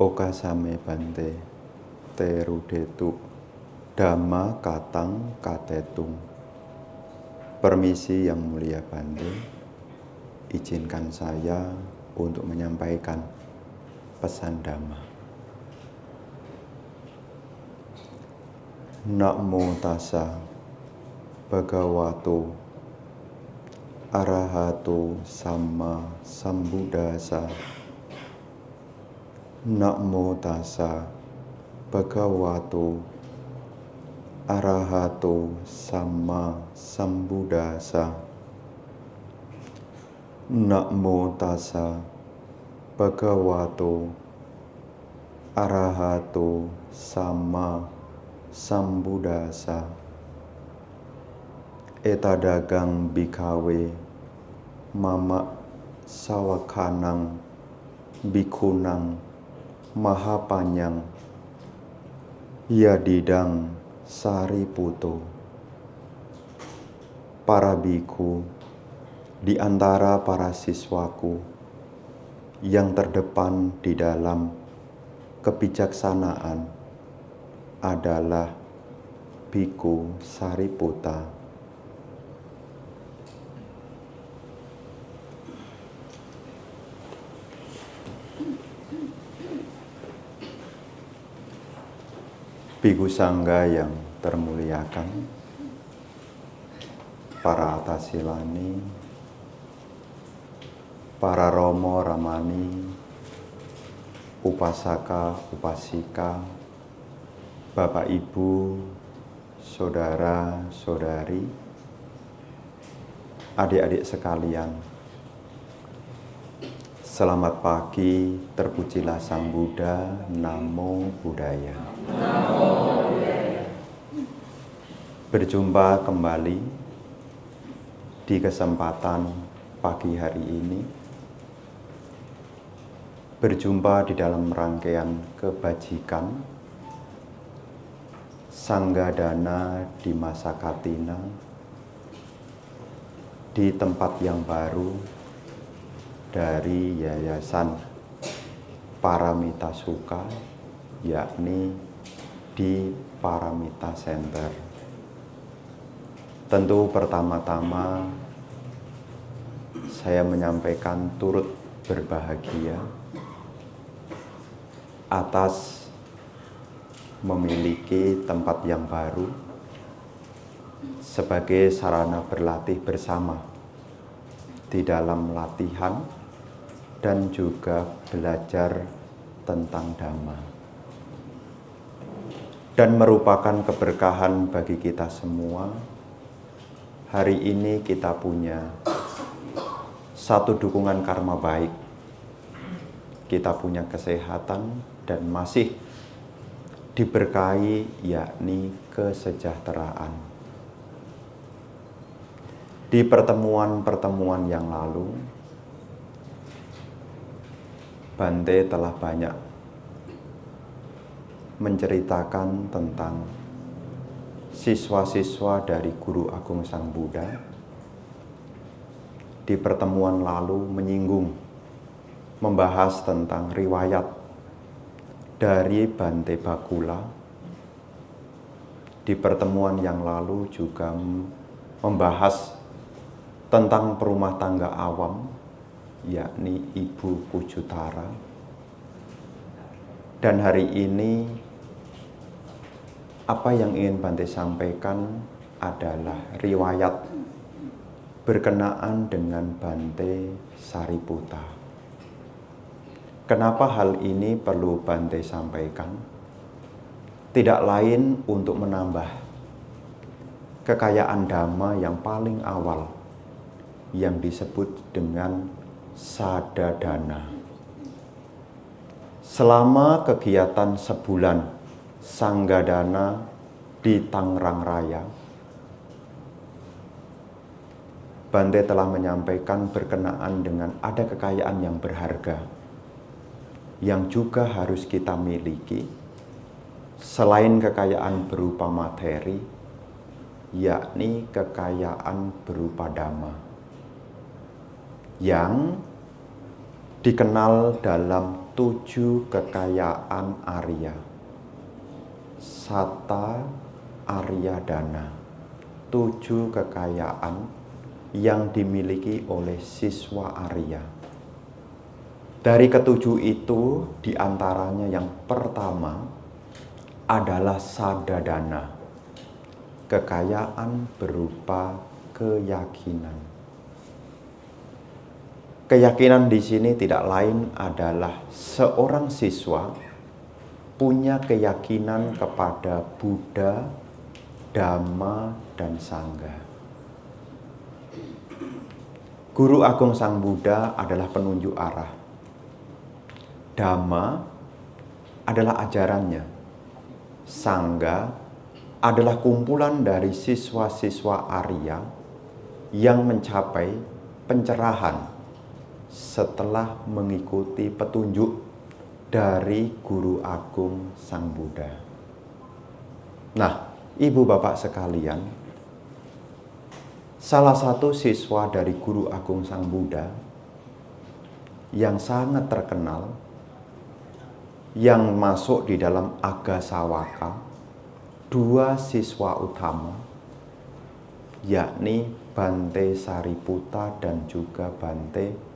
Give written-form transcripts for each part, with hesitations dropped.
Oka same Bante, teru detu, dhamma katang katetung. Permisi yang mulia Bante, izinkan saya untuk menyampaikan pesan Dhamma. Namo tassa bhagavato arahato samma sambuddhassa. Namo tassa bhagavato arahato samma sambuddhassa. Namo tassa bhagavato arahato samma sambuddhassa. Etadagang bhikkhave mama sawakhanang bhikkhunang mahapanyang yadidang Sariputto. Para bhikkhu di antara para siswaku yang terdepan di dalam kebijaksanaan adalah Bhikkhu Sariputta. Bhikkhu Sangga yang termuliakan, para atasilani, para romo ramani, upasaka upasika, bapak ibu, saudara saudari, adik-adik sekalian, selamat pagi, terpujilah Sang Buddha, Namo Buddhaya. Berjumpa kembali di kesempatan pagi hari ini. Berjumpa di dalam rangkaian kebajikan Sanggadana di masa Katina, di tempat yang baru dari Yayasan Paramita Sukha, yakni di Paramita Center. Tentu pertama-tama saya menyampaikan turut berbahagia atas memiliki tempat yang baru sebagai sarana berlatih bersama di dalam latihan dan juga belajar tentang Dhamma. Dan merupakan keberkahan bagi kita semua. Hari ini kita punya satu dukungan karma baik. Kita punya kesehatan dan masih diberkahi, yakni kesejahteraan. Di pertemuan-pertemuan yang lalu, Bante telah banyak menceritakan tentang siswa-siswa dari Guru Agung Sang Buddha. Di pertemuan lalu menyinggung, membahas tentang riwayat dari Bante Bakula. Di pertemuan yang lalu juga membahas tentang perumah tangga awam, yakni Ibu Pujutara. Dan hari ini apa yang ingin Bante sampaikan adalah riwayat berkenaan dengan Bante Sariputta. Kenapa hal ini perlu Bante sampaikan? Tidak lain untuk menambah kekayaan Dhamma yang paling awal yang disebut dengan sadadana. Selama kegiatan sebulan Sanggadana di Tangerang Raya, Bante telah menyampaikan berkenaan dengan ada kekayaan yang berharga yang juga harus kita miliki selain kekayaan berupa materi, yakni kekayaan berupa Dhamma yang dikenal dalam 7 kekayaan Arya. Satta Arya Dana. 7 kekayaan yang dimiliki oleh siswa Arya. Dari ketujuh itu, diantaranya yang pertama adalah sadadana. Kekayaan berupa keyakinan. Keyakinan di sini tidak lain adalah seorang siswa punya keyakinan kepada Buddha, Dhamma, dan Sangha. Guru Agung Sang Buddha adalah penunjuk arah. Dhamma adalah ajarannya. Sangha adalah kumpulan dari siswa-siswa Arya yang mencapai pencerahan setelah mengikuti petunjuk dari Guru Agung Sang Buddha. Nah, Ibu Bapak sekalian, salah satu siswa dari Guru Agung Sang Buddha yang sangat terkenal, yang masuk di dalam Agasawaka, 2 siswa utama, yakni Bante Sariputta dan juga Bante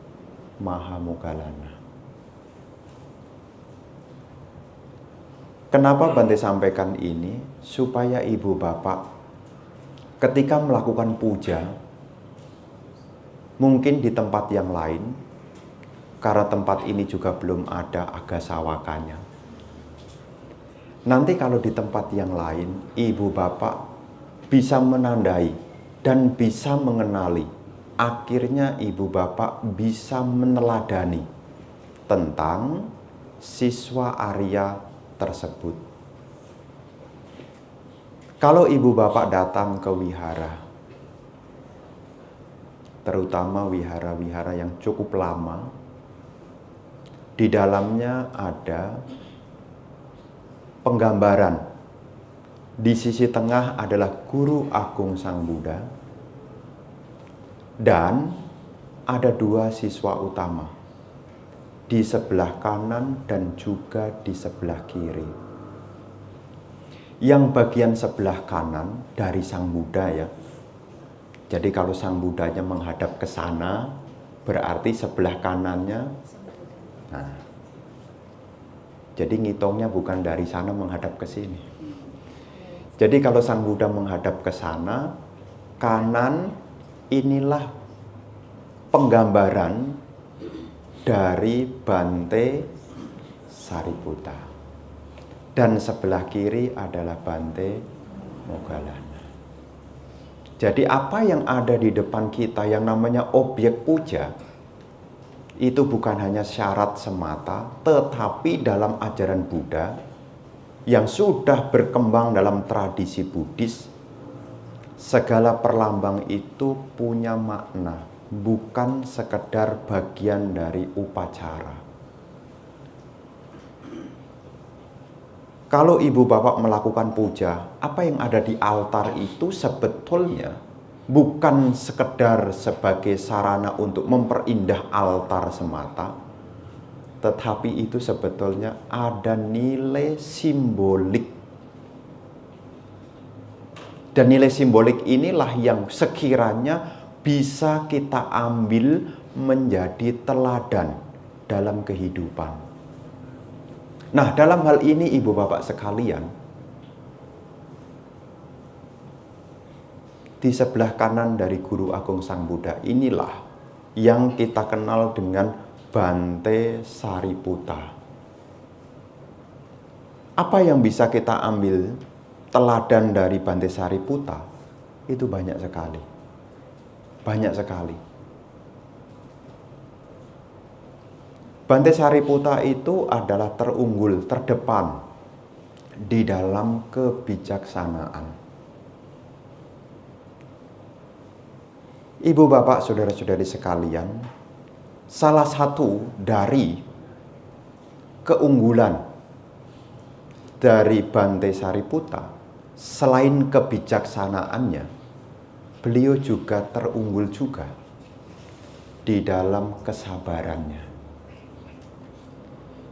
Mahamoggallana. Kenapa Bante sampaikan ini? Supaya Ibu Bapak ketika melakukan puja, mungkin di tempat yang lain, karena tempat ini juga belum ada Agasawakanya. Nanti kalau di tempat yang lain, Ibu Bapak bisa menandai dan bisa mengenali. Akhirnya Ibu Bapak bisa meneladani tentang siswa Arya tersebut. Kalau Ibu Bapak datang ke wihara, terutama wihara-wihara yang cukup lama, di dalamnya ada penggambaran. Di sisi tengah adalah Guru Agung Sang Buddha, dan ada 2 siswa utama di sebelah kanan dan juga di sebelah kiri. Yang bagian sebelah kanan dari Sang Buddha ya. Jadi kalau Sang Buddhanya menghadap ke sana, berarti sebelah kanannya. Nah, jadi ngitungnya bukan dari sana menghadap ke sini. Jadi kalau Sang Buddha menghadap ke sana, kanan inilah penggambaran dari Bante Sariputta. Dan sebelah kiri adalah Bante Moggallana. Jadi apa yang ada di depan kita yang namanya objek puja, itu bukan hanya syarat semata, tetapi dalam ajaran Buddha yang sudah berkembang dalam tradisi Buddhis, segala perlambang itu punya makna, bukan sekedar bagian dari upacara. Kalau Ibu Bapak melakukan puja, apa yang ada di altar itu sebetulnya bukan sekedar sebagai sarana untuk memperindah altar semata, tetapi itu sebetulnya ada nilai simbolik. Dan nilai simbolik inilah yang sekiranya bisa kita ambil menjadi teladan dalam kehidupan. Nah, dalam hal ini Ibu Bapak sekalian, di sebelah kanan dari Guru Agung Sang Buddha inilah yang kita kenal dengan Bante Sariputta. Apa yang bisa kita ambil teladan dari Bante Sariputta? Itu banyak sekali. Banyak sekali. Bante Sariputta itu adalah terunggul, terdepan di dalam kebijaksanaan. Ibu Bapak, saudara-saudari sekalian, salah satu dari keunggulan dari Bante Sariputta, selain kebijaksanaannya, beliau juga terunggul juga di dalam kesabarannya.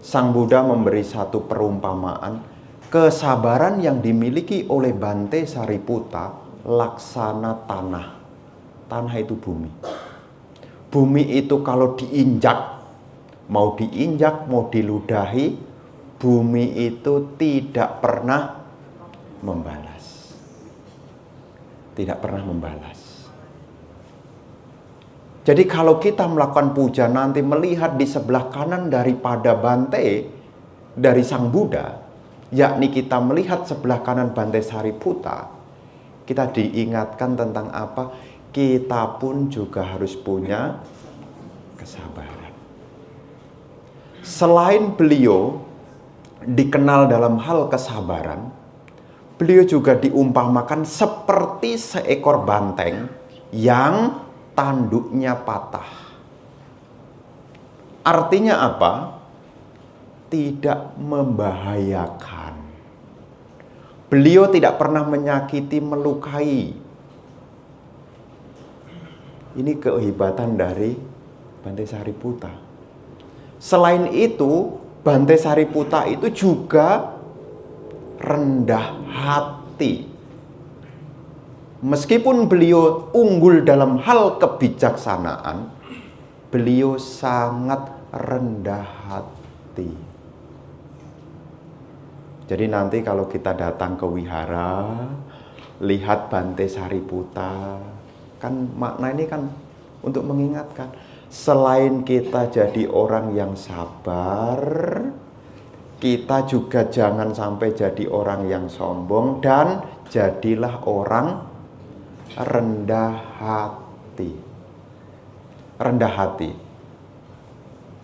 Sang Buddha memberi satu perumpamaan, kesabaran yang dimiliki oleh Bante Sariputta laksana tanah. Tanah itu bumi. Bumi itu kalau diinjak, mau diludahi, bumi itu tidak pernah membalas. Tidak pernah membalas. Jadi kalau kita melakukan puja nanti melihat di sebelah kanan daripada Bante dari Sang Buddha, yakni kita melihat sebelah kanan Bante Sariputta, kita diingatkan tentang apa? Kita pun juga harus punya kesabaran. Selain beliau dikenal dalam hal kesabaran, beliau juga diumpamakan seperti seekor banteng yang tanduknya patah. Artinya apa? Tidak membahayakan. Beliau tidak pernah menyakiti, melukai. Ini kehebatan dari Bante Sariputta. Selain itu, Bante Sariputta itu juga rendah hati. Meskipun beliau unggul dalam hal kebijaksanaan, beliau sangat rendah hati. Jadi nanti kalau kita datang ke wihara, lihat Bante Sariputta, kan makna ini kan untuk mengingatkan, selain kita jadi orang yang sabar, kita juga jangan sampai jadi orang yang sombong dan jadilah orang rendah hati. Rendah hati.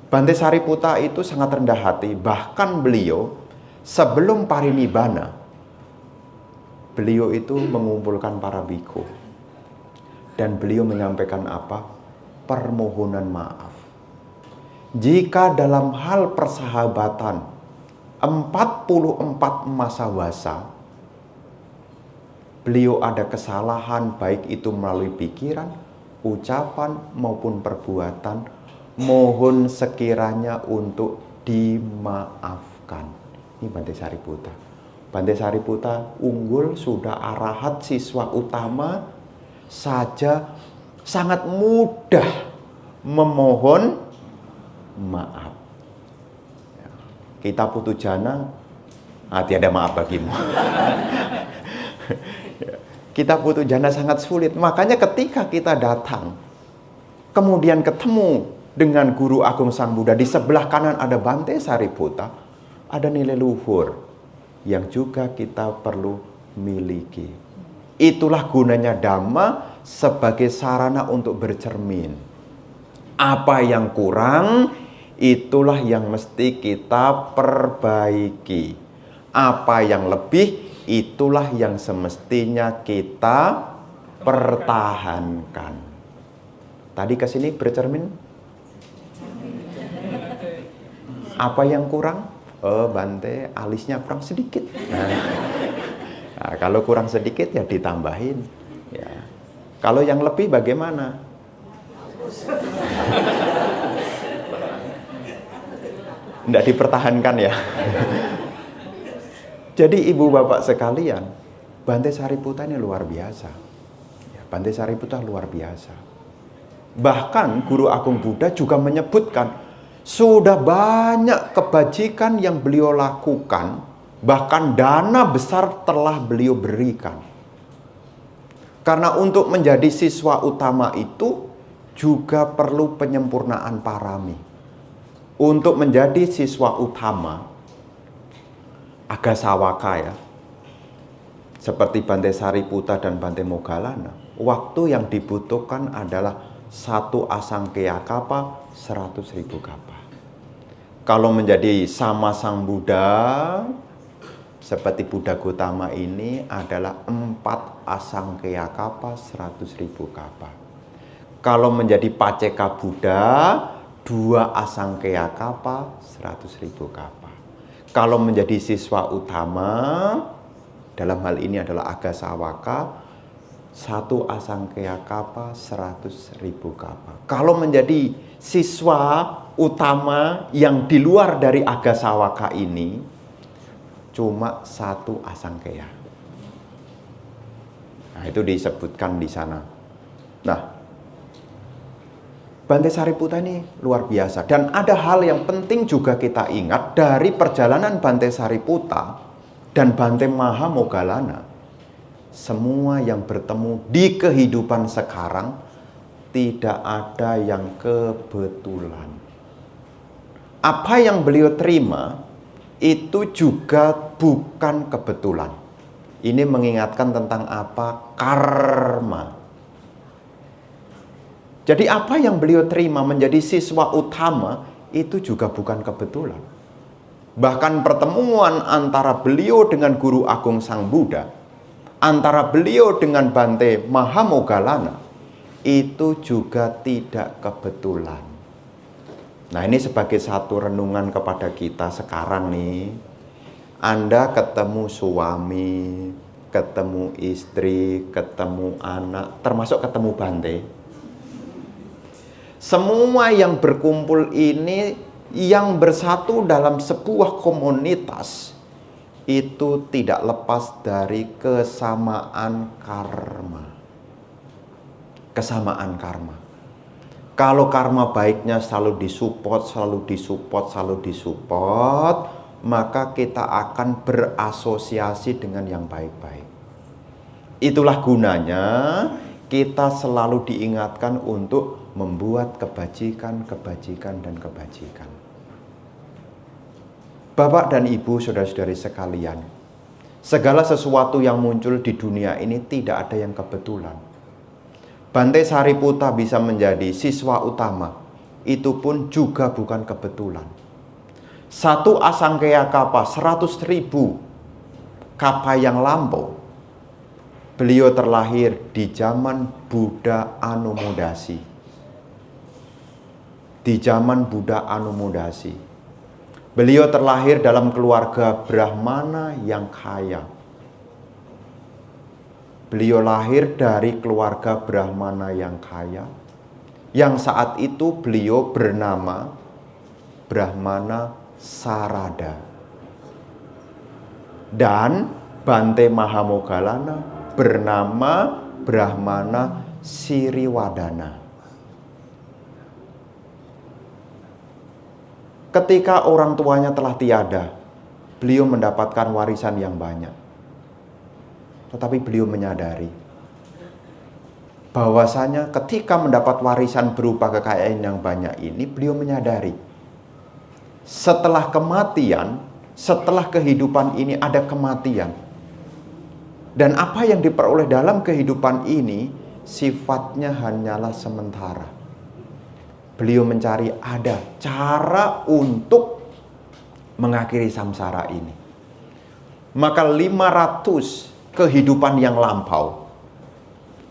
Bante Sariputta itu sangat rendah hati. Bahkan beliau sebelum parinibbana, beliau itu mengumpulkan para biku. Dan beliau menyampaikan apa? Permohonan maaf. Jika dalam hal persahabatan 44 masa wasa, beliau ada kesalahan baik itu melalui pikiran, ucapan maupun perbuatan, mohon sekiranya untuk dimaafkan. Ini Bante Sariputta. Bante Sariputta unggul, sudah arahat, siswa utama saja sangat mudah memohon maaf. Kita putu jana, tiada maaf bagimu. Kita putu jana sangat sulit. Makanya ketika kita datang, kemudian ketemu dengan Guru Agung Sang Buddha, di sebelah kanan ada Bante Sariputta, ada nilai luhur yang juga kita perlu miliki. Itulah gunanya Dhamma sebagai sarana untuk bercermin. Apa yang kurang, itulah yang mesti kita perbaiki. Apa yang lebih, itulah yang semestinya kita pertahankan. Tadi ke sini bercermin. Apa yang kurang? Bante, alisnya kurang sedikit. Nah, kalau kurang sedikit ya ditambahin. Ya. Kalau yang lebih bagaimana? Tidak dipertahankan ya. Jadi ibu bapak sekalian, Bante Sariputta ini luar biasa. Bante Sariputta luar biasa. Bahkan Guru Agung Buddha juga menyebutkan, sudah banyak kebajikan yang beliau lakukan, bahkan dana besar telah beliau berikan. Karena untuk menjadi siswa utama itu juga perlu penyempurnaan parami. Untuk menjadi siswa utama, Agasawaka ya, seperti Bante Sariputta dan Bante Moggallana, waktu yang dibutuhkan adalah 1 asangkaya kapa, 100.000 kapa. Kalau menjadi sama Sang Buddha, seperti Buddha Gautama ini adalah 4 asangkaya kapa, 100.000 kapa. Kalau menjadi Paceka Buddha, 2 asangkaya kapa, 100.000 kapa. Kalau menjadi siswa utama, dalam hal ini adalah Agasawaka, 1 asangkaya kapa 100.000 kapa. Kalau menjadi siswa utama yang di luar dari Agasawaka ini, cuma 1 asangkaya. Nah, itu disebutkan di sana. Nah, Bante Sariputta ini luar biasa. Dan ada hal yang penting juga kita ingat dari perjalanan Bante Sariputta dan Bante Mahamoggallana. Semua yang bertemu di kehidupan sekarang tidak ada yang kebetulan. Apa yang beliau terima itu juga bukan kebetulan. Ini mengingatkan tentang apa? Karma. Jadi apa yang beliau terima menjadi siswa utama itu juga bukan kebetulan. Bahkan pertemuan antara beliau dengan Guru Agung Sang Buddha, antara beliau dengan Bante Mahamoggallana, itu juga tidak kebetulan. Nah, ini sebagai satu renungan kepada kita sekarang nih. Anda ketemu suami, ketemu istri, ketemu anak, termasuk ketemu Bante. Semua yang berkumpul ini, yang bersatu dalam sebuah komunitas, itu tidak lepas dari kesamaan karma. Kesamaan karma. Kalau karma baiknya selalu disupport, maka kita akan berasosiasi dengan yang baik-baik. Itulah gunanya kita selalu diingatkan untuk membuat kebajikan. Bapak dan Ibu, saudara-saudari sekalian, segala sesuatu yang muncul di dunia ini tidak ada yang kebetulan. Bante Sariputta bisa menjadi siswa utama, itu pun juga bukan kebetulan. 1 asangkaya kapa 100.000 kapa yang lampau, beliau terlahir di zaman Buddha Anumodasi. Di zaman Buddha Anumodasi. Beliau terlahir dalam keluarga Brahmana yang kaya. Beliau lahir dari keluarga Brahmana yang kaya, yang saat itu beliau bernama Brahmana Sarada. Dan Bante Mahamoggallana bernama Brahmana Siriwadana. Ketika orang tuanya telah tiada, beliau mendapatkan warisan yang banyak. Tetapi beliau menyadari bahwasanya ketika mendapat warisan berupa kekayaan yang banyak ini, beliau menyadari setelah kematian, setelah kehidupan ini ada kematian. Dan apa yang diperoleh dalam kehidupan ini sifatnya hanyalah sementara. Beliau mencari ada cara untuk mengakhiri samsara ini. Maka 500 kehidupan yang lampau,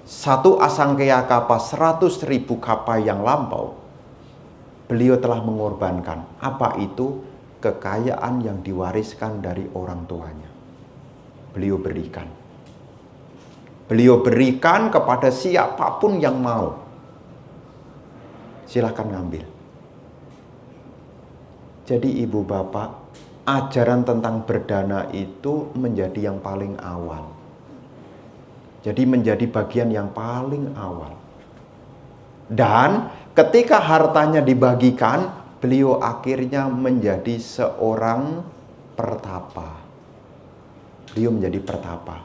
1 asangkaya kapa 100.000 kapa yang lampau, beliau telah mengorbankan. Apa itu? Kekayaan yang diwariskan dari orang tuanya. Beliau berikan. Beliau berikan kepada siapapun yang mau. Silakan ngambil. Jadi ibu bapak, ajaran tentang berdana itu menjadi yang paling awal. Jadi menjadi bagian yang paling awal. Dan ketika hartanya dibagikan, beliau akhirnya menjadi seorang pertapa. Beliau menjadi pertapa.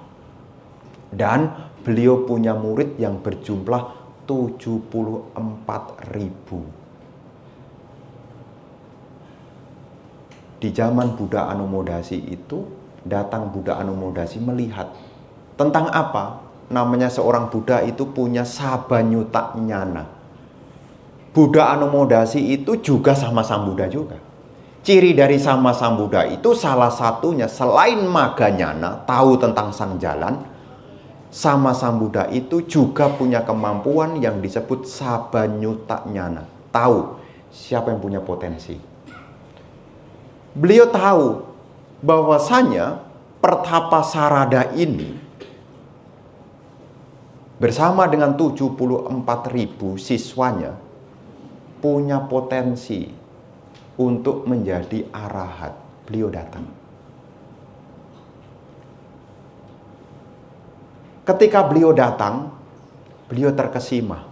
Dan beliau punya murid yang berjumlah 74.000. Di zaman Buddha Anumodasi itu, datang Buddha Anumodasi melihat tentang apa? Namanya seorang Buddha itu punya sabanyuta nyana. Buddha Anumodasi itu juga sama Sang Buddha juga. Ciri dari sama Sang Buddha itu salah satunya selain maganyana, tahu tentang sang jalan, sama Sang Buddha itu juga punya kemampuan yang disebut sabanyuta nyana. Tahu siapa yang punya potensi. Beliau tahu bahwasanya pertapa Sarada ini bersama dengan 74.000 siswanya punya potensi untuk menjadi arahat. Beliau datang. Ketika beliau datang, beliau terkesima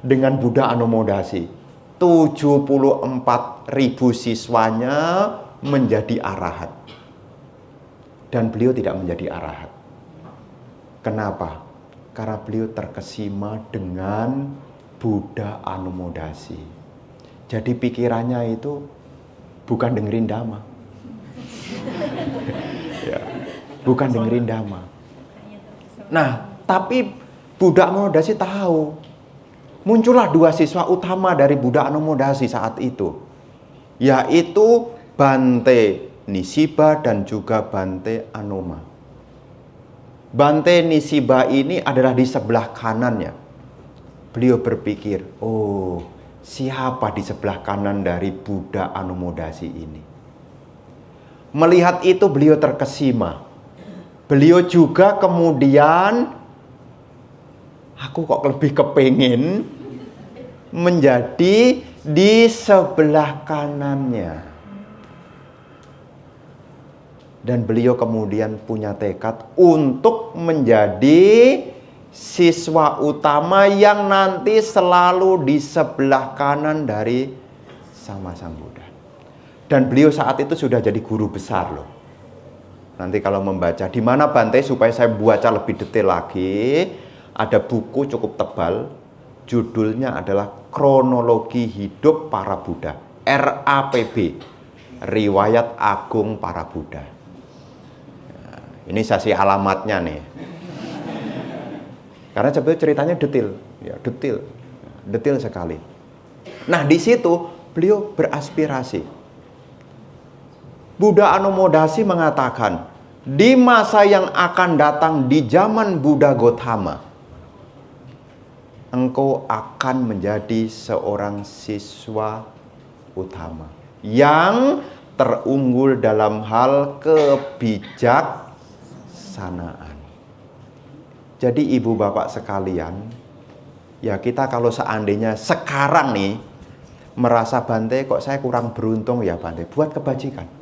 dengan Buddha Anomodasi. 74.000 siswanya menjadi arahat. Dan beliau tidak menjadi arahat. Kenapa? Karena beliau terkesima dengan Buddha Anomodasi. Jadi pikirannya itu bukan dengerin dhamma. Ya, bukan dengerin dhamma. Nah, tapi Buddha Anomodasi tahu. Muncullah dua siswa utama dari Buddha Anomodasi saat itu, yaitu Bante Nisiba dan juga Bante Anoma. Bante Nisiba ini adalah di sebelah kanannya. Beliau berpikir, oh, siapa di sebelah kanan dari Buddha Anomodasi ini? Melihat itu beliau terkesima. Beliau juga kemudian, aku kok lebih kepingin menjadi di sebelah kanannya. Dan beliau kemudian punya tekad untuk menjadi siswa utama yang nanti selalu di sebelah kanan dari Sama Sang Buddha. Dan beliau saat itu sudah jadi guru besar loh. Nanti kalau membaca, di mana Bante, supaya saya baca lebih detail lagi, ada buku cukup tebal, judulnya adalah Kronologi Hidup Para Buddha, RAPB, Riwayat Agung Para Buddha. Nah, ini sasi alamatnya nih. Karena sebetulnya ceritanya detail, ya detail sekali. Nah, di situ beliau beraspirasi. Buddha Anomodasi mengatakan, di masa yang akan datang di zaman Buddha Gautama, engkau akan menjadi seorang siswa utama yang terunggul dalam hal kebijaksanaan. Jadi ibu bapak sekalian, ya kita kalau seandainya sekarang nih merasa Bante kok saya kurang beruntung ya Bante, buat kebajikan.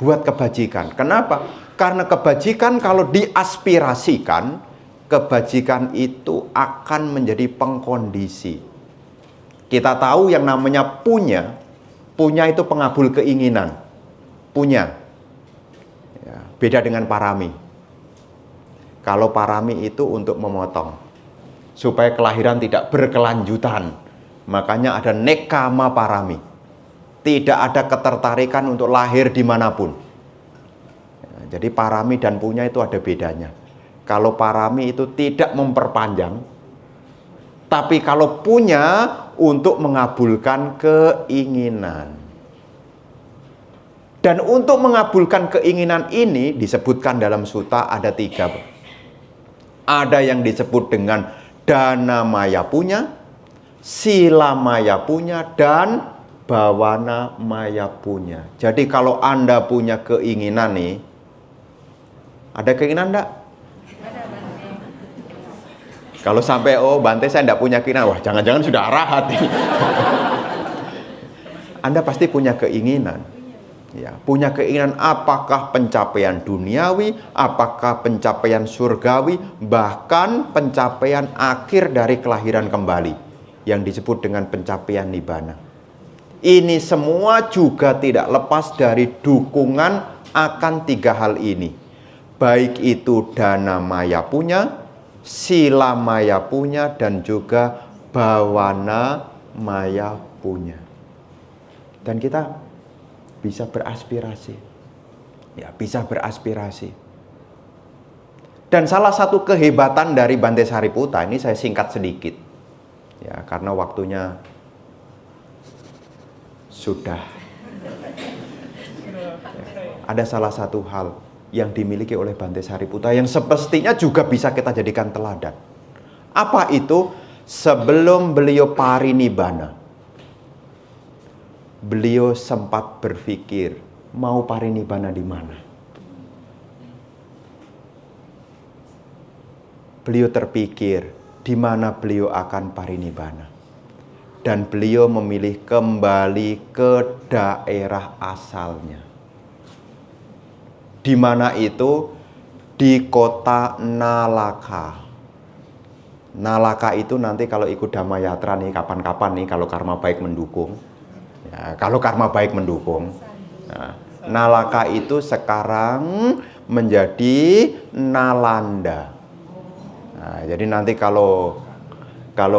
Buat kebajikan. Kenapa? Karena kebajikan kalau diaspirasikan, kebajikan itu akan menjadi pengkondisi. Kita tahu yang namanya punya itu pengabul keinginan. Punya. Ya, beda dengan parami. Kalau parami itu untuk memotong. Supaya kelahiran tidak berkelanjutan. Makanya ada nekama parami. Tidak ada ketertarikan untuk lahir dimanapun. Ya, jadi parami dan punya itu ada bedanya. Kalau parami itu tidak memperpanjang, tapi kalau punya untuk mengabulkan keinginan. Dan untuk mengabulkan keinginan ini disebutkan dalam sutta ada 3. Ada yang disebut dengan dana maya punya, sila maya punya, dan bawana maya punya. Jadi kalau Anda punya keinginan nih, ada keinginan enggak? Kalau sampai Bante saya enggak punya keinginan, wah jangan-jangan sudah arahat. Anda pasti punya keinginan. Ya, punya keinginan apakah pencapaian duniawi, apakah pencapaian surgawi, bahkan pencapaian akhir dari kelahiran kembali yang disebut dengan pencapaian nibbana. Ini semua juga tidak lepas dari dukungan akan 3 hal ini. Baik itu dana maya punya, sila maya punya, dan juga bawana maya punya. Dan kita bisa beraspirasi. Ya, bisa beraspirasi. Dan salah satu kehebatan dari Bante Sariputta, ini saya singkat sedikit. Ya, karena waktunya sudah. Ada salah satu hal yang dimiliki oleh Bante Sariputta yang semestinya juga bisa kita jadikan teladan. Apa itu? Sebelum beliau parinibbana, beliau sempat berpikir mau parinibbana di mana. beliau terpikir di mana beliau akan parinibbana. Dan beliau memilih kembali ke daerah asalnya. Di mana itu? Di kota Nalaka. Nalaka itu nanti kalau ikut Dhammayatra nih, kapan-kapan nih kalau karma baik mendukung. Ya, kalau karma baik mendukung. Nah, Nalaka itu sekarang menjadi Nalanda. Nah, jadi nanti kalau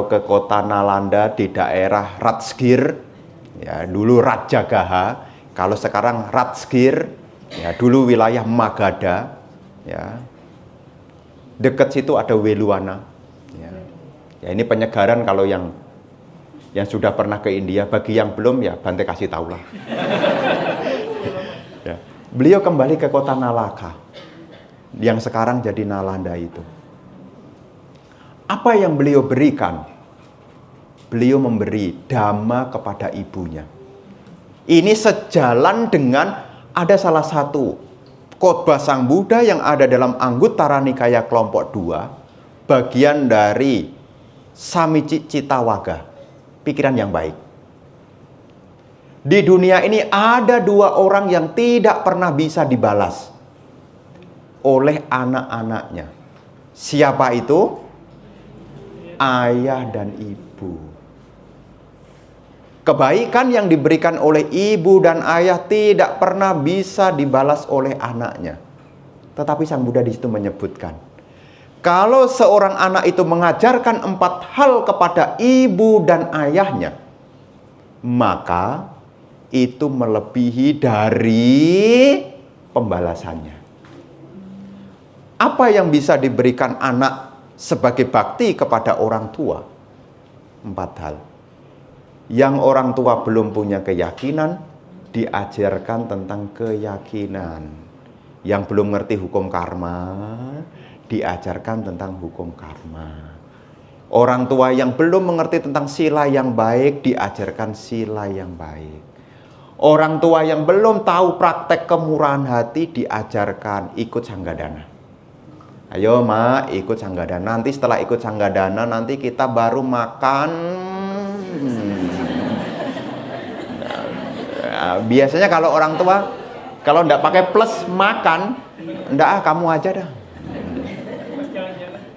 ke kota Nalanda di daerah Rajgir, ya dulu Rajagaha, kalau sekarang Rajgir, ya dulu wilayah Magadha, ya dekat situ ada Weluwana. Ya ini penyegaran kalau yang sudah pernah ke India. Bagi yang belum ya Bante kasih tahu lah. Ya. Beliau kembali ke kota Nalaka yang sekarang jadi Nalanda itu. Apa yang beliau berikan? Beliau memberi dhamma kepada ibunya. Ini sejalan dengan ada salah satu khotbah Sang Buddha yang ada dalam Anguttara Nikaya kelompok 2, bagian dari Samicitawagga, pikiran yang baik. Di dunia ini ada 2 orang yang tidak pernah bisa dibalas oleh anak-anaknya. Siapa itu? Ayah dan ibu. Kebaikan yang diberikan oleh ibu dan ayah tidak pernah bisa dibalas oleh anaknya. Tetapi Sang Buddha di situ menyebutkan, kalau seorang anak itu mengajarkan 4 hal kepada ibu dan ayahnya, maka itu melebihi dari pembalasannya. Apa yang bisa diberikan anak sebagai bakti kepada orang tua? 4 hal. Yang orang tua belum punya keyakinan, diajarkan tentang keyakinan. Yang belum ngerti hukum karma, diajarkan tentang hukum karma. Orang tua yang belum mengerti tentang sila yang baik, diajarkan sila yang baik. Orang tua yang belum tahu praktek kemurahan hati, diajarkan ikut Sanggadana. Ayo mak, ikut Sanggadana. Nanti setelah ikut Sanggadana, nanti kita baru makan. Nah, biasanya kalau orang tua, kalau ndak pakai plus makan, ndak kamu aja dah.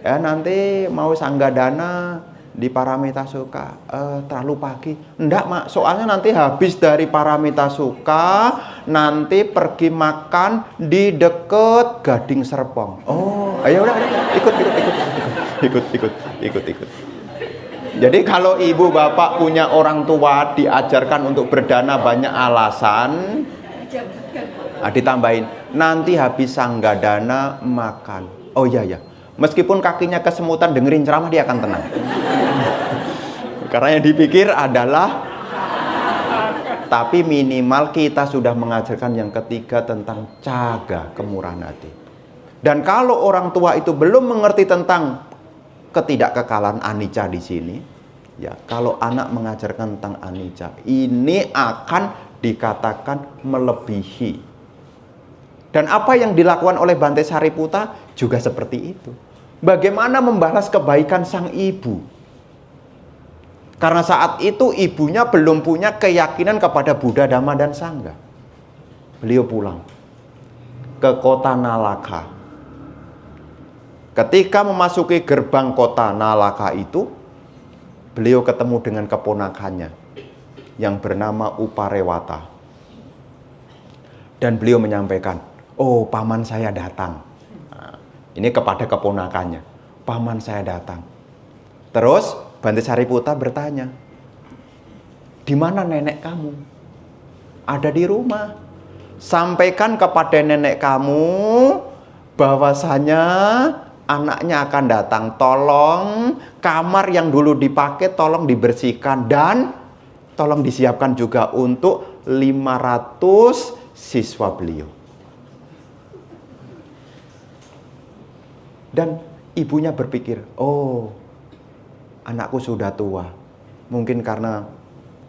Ya nanti mau Sanggadana di Paramita Suka terlalu pagi. Enggak mak, soalnya nanti habis dari Paramita Suka nanti pergi makan di deket Gading Serpong. Oh, ayo udah ikut. Jadi kalau ibu bapak punya orang tua diajarkan untuk berdana banyak alasan, ditambahin nanti habis Sanggadana makan. Oh iya. Meskipun kakinya kesemutan dengerin ceramah dia akan tenang. Karena yang dipikir adalah, tapi minimal kita sudah mengajarkan yang ketiga tentang caga, kemurahan hati. Dan kalau orang tua itu belum mengerti tentang ketidakkekalan anicca di sini, ya kalau anak mengajarkan tentang anicca, ini akan dikatakan melebihi. Dan apa yang dilakukan oleh Bante Sariputta juga seperti itu. Bagaimana membalas kebaikan sang ibu? Karena saat itu ibunya belum punya keyakinan kepada Buddha, Dhamma, dan Sangha. Beliau pulang ke kota Nalaka. Ketika memasuki gerbang kota Nalaka itu, beliau ketemu dengan keponakannya yang bernama Uparewata. Dan beliau menyampaikan, oh paman saya datang. Ini kepada keponakannya. Paman saya datang. Terus Bante Sariputta bertanya, di mana nenek kamu? Ada di rumah. Sampaikan kepada nenek kamu bahwasanya anaknya akan datang. Tolong kamar yang dulu dipakai tolong dibersihkan dan tolong disiapkan juga untuk 500 siswa beliau. Dan ibunya berpikir, oh anakku sudah tua. Mungkin karena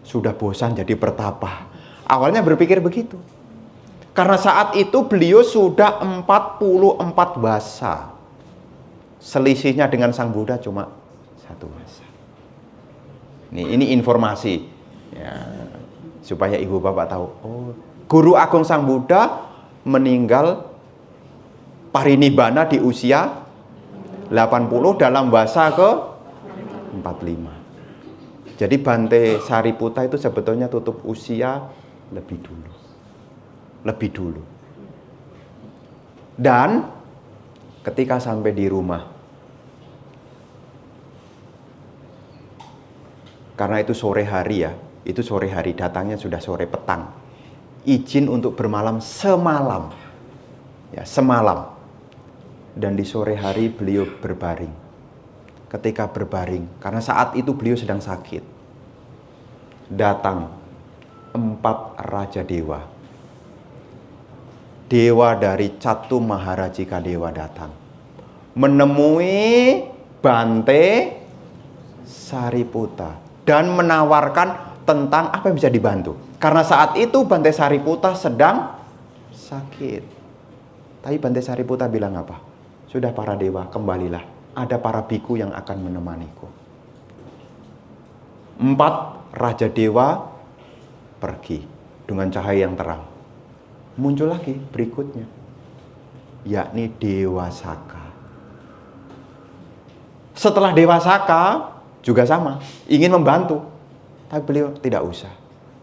sudah bosan jadi bertapa. Awalnya berpikir begitu. Karena saat itu beliau sudah 44 basa. Selisihnya dengan Sang Buddha cuma 1 masa. Ini informasi ya, supaya ibu bapak tahu. Oh, Guru Agung Sang Buddha meninggal parinibbana di usia 80 dalam wasa ke 45. Jadi Bante Sariputta itu sebetulnya tutup usia lebih dulu. Lebih dulu. Dan ketika sampai di rumah, karena itu sore hari ya, itu sore hari, datangnya sudah sore petang. Izin untuk bermalam semalam. Ya, semalam. Dan di sore hari beliau berbaring. Ketika berbaring, karena saat itu beliau sedang sakit, datang 4 raja dewa. Dewa dari Catu Maharajika Dewa datang menemui Bante Sariputta dan menawarkan tentang apa yang bisa dibantu. Karena saat itu Bante Sariputta sedang sakit. Tapi Bante Sariputta bilang apa? Sudah para dewa, kembalilah. Ada para biku yang akan menemaniku. 4 raja dewa pergi dengan cahaya yang terang. Muncul lagi berikutnya, yakni Dewa Saka. Setelah Dewa Saka juga sama, ingin membantu. Tapi beliau tidak usah.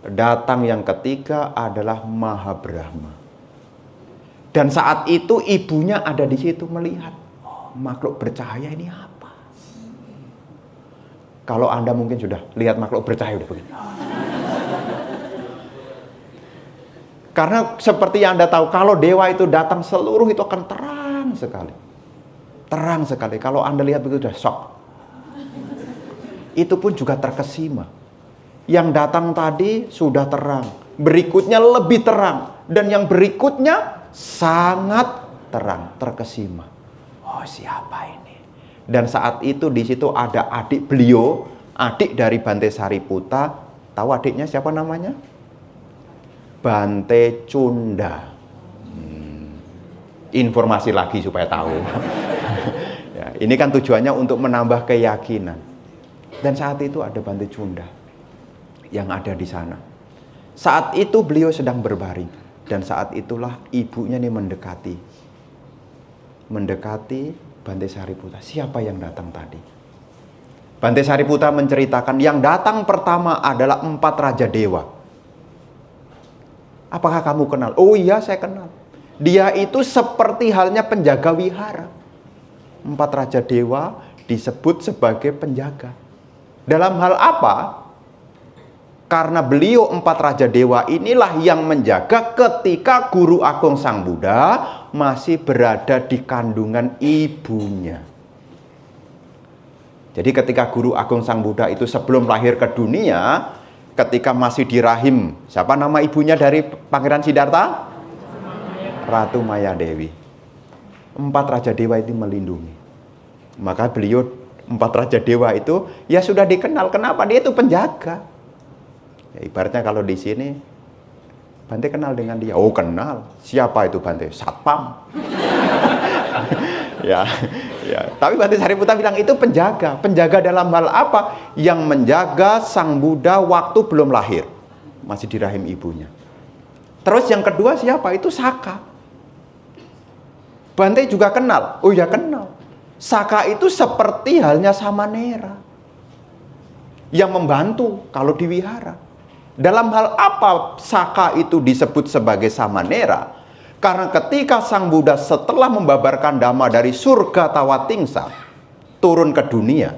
Datang yang ketiga adalah Mahabrahma. Dan saat itu ibunya ada di situ melihat, oh, makhluk bercahaya ini apa? Kalau Anda mungkin sudah lihat makhluk bercahaya udah begini. Karena seperti yang Anda tahu, kalau dewa itu datang seluruh itu akan terang sekali. Terang sekali. Kalau Anda lihat begitu sudah shock. Itu pun juga terkesima. Yang datang tadi sudah terang. Berikutnya lebih terang. Dan yang berikutnya sangat terang, terkesima. Oh, siapa ini? Dan saat itu di situ ada adik beliau, adik dari Bante Sariputta. Tahu adiknya siapa namanya? Bante Cunda. Informasi lagi supaya tahu. Ya, ini kan tujuannya untuk menambah keyakinan. Dan saat itu ada Bante Cunda yang ada di sana. Saat itu beliau sedang berbaring. Dan saat itulah ibunya ini mendekati Bante Sariputta. Siapa yang datang tadi? Bante Sariputta menceritakan yang datang pertama adalah 4 raja dewa. Apakah kamu kenal? Oh iya, saya kenal. Dia itu seperti halnya penjaga wihara. 4 raja dewa disebut sebagai penjaga. Dalam hal apa? Karena beliau 4 raja dewa inilah yang menjaga ketika Guru Agung Sang Buddha masih berada di kandungan ibunya. Jadi ketika Guru Agung Sang Buddha itu sebelum lahir ke dunia, ketika masih di rahim, siapa nama ibunya dari Pangeran Siddhartha? Ratu Maya Dewi. 4 raja dewa itu melindungi. Maka beliau 4 raja dewa itu ya sudah dikenal. Kenapa? Dia itu penjaga. Ya, ibaratnya kalau di sini Bante kenal dengan dia. Oh, kenal. Siapa itu Bante? Satpam. ya. Tapi Bante Sariputta bilang itu penjaga. Penjaga dalam hal apa? Yang menjaga Sang Buddha waktu belum lahir, masih di rahim ibunya. Terus yang kedua siapa? Itu Saka. Bante juga kenal. Oh ya, kenal. Saka itu seperti halnya Samanera yang membantu kalau di wihara. Dalam hal apa Saka itu disebut sebagai Samanera? Karena ketika Sang Buddha setelah membabarkan Dhamma dari surga Tawatingsa turun ke dunia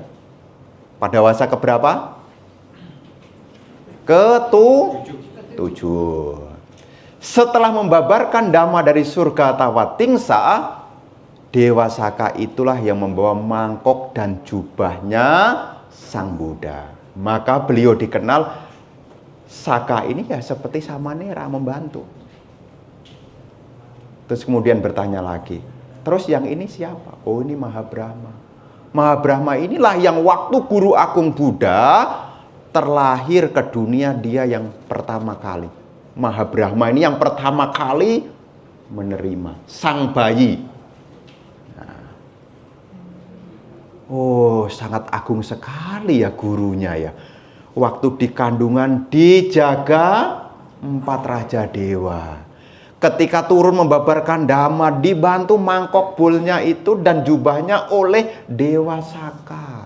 pada wasa keberapa? Ke-7. Setelah membabarkan Dhamma dari surga Tawatingsa, Dewa Saka itulah yang membawa mangkok dan jubahnya Sang Buddha. Maka beliau dikenal Saka ini ya seperti Samanera, membantu. Terus kemudian bertanya lagi, terus yang ini siapa? Oh, ini Mahabrahma. Mahabrahma inilah yang waktu Guru Agung Buddha terlahir ke dunia, dia yang pertama kali. Mahabrahma ini yang pertama kali menerima sang bayi. Nah, Oh, sangat agung sekali ya gurunya ya. Waktu di kandungan dijaga 4 raja dewa. Ketika turun membabarkan dhamma, dibantu mangkok bulnya itu dan jubahnya oleh Dewa Saka.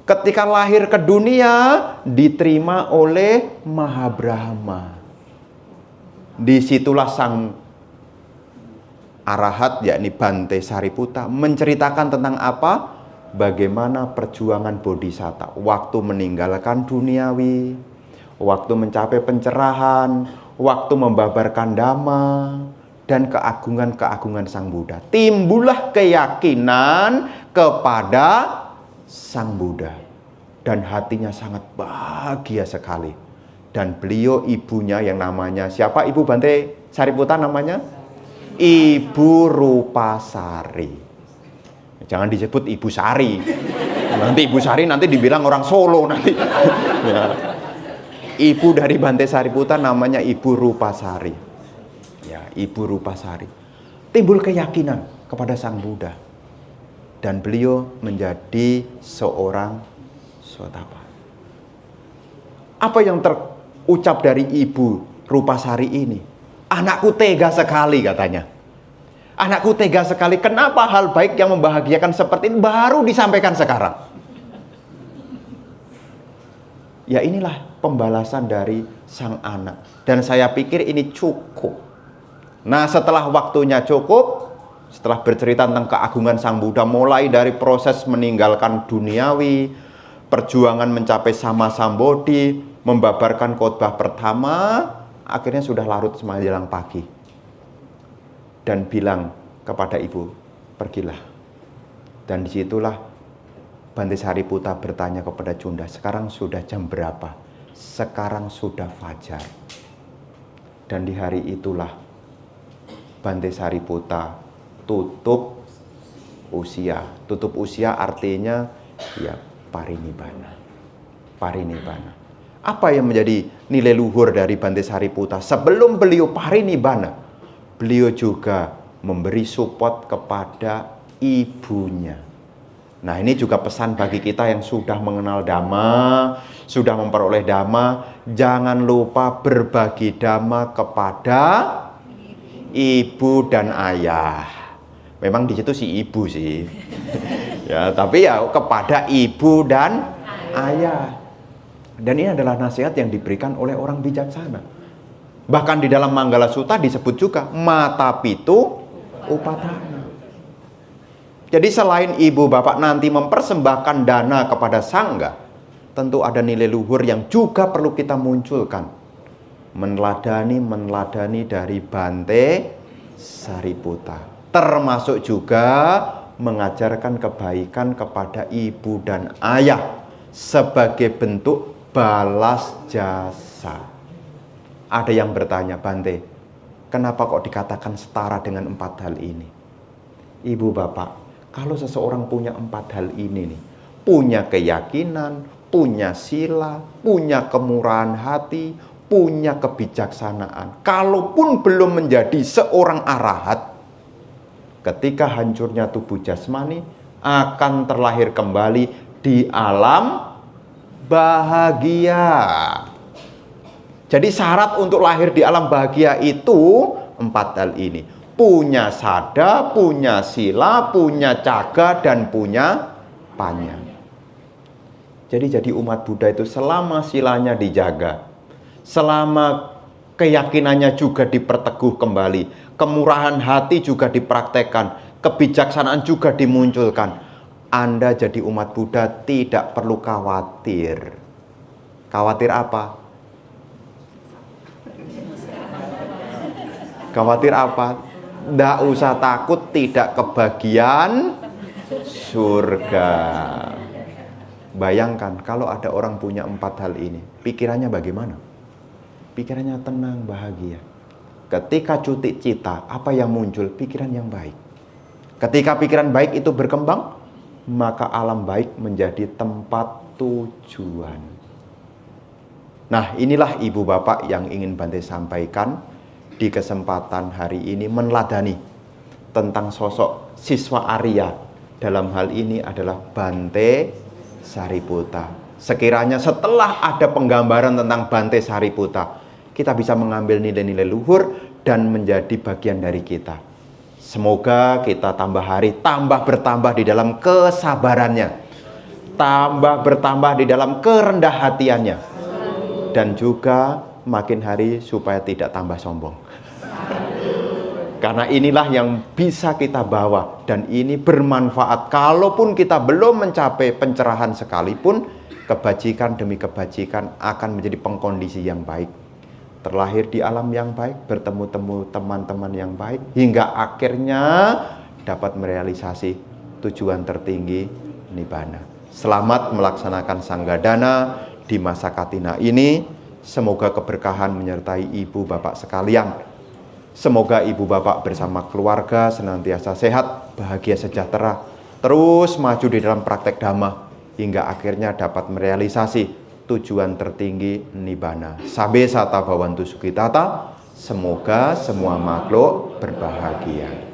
Ketika lahir ke dunia, diterima oleh Mahabrahma. Disitulah sang arahat, yakni Bante Sariputta, menceritakan tentang apa? Bagaimana perjuangan bodhisatta waktu meninggalkan duniawi, waktu mencapai pencerahan, waktu membabarkan dhamma, dan keagungan-keagungan Sang Buddha. Timbullah keyakinan kepada Sang Buddha. Dan hatinya sangat bahagia sekali. Dan beliau ibunya yang namanya, siapa ibu Bante Sariputta namanya? Ibu Rupasari. Jangan disebut Ibu Sari. Nanti Ibu Sari nanti dibilang orang Solo nanti. Ya. Ibu dari Bante Sariputta namanya Ibu Rupasari. Ya, Ibu Rupasari. Timbul keyakinan kepada Sang Buddha. Dan beliau menjadi seorang sotapa. Apa yang terucap dari Ibu Rupasari ini? Anakku tega sekali katanya. Anakku tega sekali. Kenapa hal baik yang membahagiakan seperti ini baru disampaikan sekarang? Ya inilah pembalasan dari sang anak. Dan saya pikir ini cukup. Nah setelah waktunya cukup, setelah bercerita tentang keagungan Sang Buddha, mulai dari proses meninggalkan duniawi, perjuangan mencapai sama sambodhi, membabarkan khotbah pertama, akhirnya sudah larut menjelang pagi. Dan bilang kepada ibu, pergilah. Dan disitulah Bante Sariputta bertanya kepada Cunda, sekarang sudah jam berapa? Sekarang sudah fajar. Dan di hari itulah Bante Sariputta tutup usia. Tutup usia artinya ya parinibbana. Parinibbana. Apa yang menjadi nilai luhur dari Bante Sariputta? Sebelum beliau parinibbana, beliau juga memberi support kepada ibunya. Nah ini juga pesan bagi kita yang sudah mengenal Dhamma, sudah memperoleh Dhamma, jangan lupa berbagi Dhamma kepada ibu dan ayah. Memang di situ si ibu sih. Ya, tapi ya kepada ibu dan ayah. Dan ini adalah nasihat yang diberikan oleh orang bijaksana. Bahkan di dalam Manggala Sutta disebut juga mata pitu upatana. Jadi selain ibu bapak nanti mempersembahkan dana kepada sangga, tentu ada nilai luhur yang juga perlu kita munculkan. Meneladani dari Bante Sariputta. Termasuk juga mengajarkan kebaikan kepada ibu dan ayah sebagai bentuk balas jasa. Ada yang bertanya, Bante, kenapa kok dikatakan setara dengan 4 hal ini? Ibu bapak, kalau seseorang punya 4 hal ini nih, punya keyakinan, punya sila, punya kemurahan hati, punya kebijaksanaan, kalaupun belum menjadi seorang arahat, ketika hancurnya tubuh jasmani, akan terlahir kembali di alam bahagia. Jadi syarat untuk lahir di alam bahagia itu 4 hal ini. Punya sada, punya sila, punya caga, dan punya panya. Jadi umat Buddha itu selama silanya dijaga, selama keyakinannya juga diperteguh kembali, kemurahan hati juga dipraktekkan, kebijaksanaan juga dimunculkan, Anda jadi umat Buddha tidak perlu khawatir. Khawatir apa? Khawatir apa? Tidak usah takut tidak kebagian surga. Bayangkan kalau ada orang punya 4 hal ini, pikirannya bagaimana? Pikirannya tenang, bahagia. Ketika cuti cita, apa yang muncul? Pikiran yang baik. Ketika pikiran baik itu berkembang, maka alam baik menjadi tempat tujuan. Nah, inilah ibu bapak yang ingin Bante sampaikan di kesempatan hari ini, meneladani tentang sosok siswa Arya dalam hal ini adalah Bante Sariputta. Sekiranya setelah ada penggambaran tentang Bante Sariputta, kita bisa mengambil nilai-nilai luhur dan menjadi bagian dari kita. Semoga kita tambah hari, tambah bertambah di dalam kesabarannya, tambah bertambah di dalam kerendah hatiannya, dan juga makin hari supaya tidak tambah sombong. Karena inilah yang bisa kita bawa, dan ini bermanfaat. Kalaupun kita belum mencapai pencerahan sekalipun, kebajikan demi kebajikan akan menjadi pengkondisi yang baik. Terlahir di alam yang baik, bertemu-temu teman-teman yang baik, hingga akhirnya dapat merealisasi tujuan tertinggi Nibbana. Selamat melaksanakan Sanggadana di masa Katina ini. Semoga keberkahan menyertai ibu bapak sekalian. Semoga ibu bapak bersama keluarga senantiasa sehat, bahagia, sejahtera, terus maju di dalam praktek Dhamma, hingga akhirnya dapat merealisasi tujuan tertinggi Nibbana. Sabbe sata bhavantu sukhitata. Semoga semua makhluk berbahagia.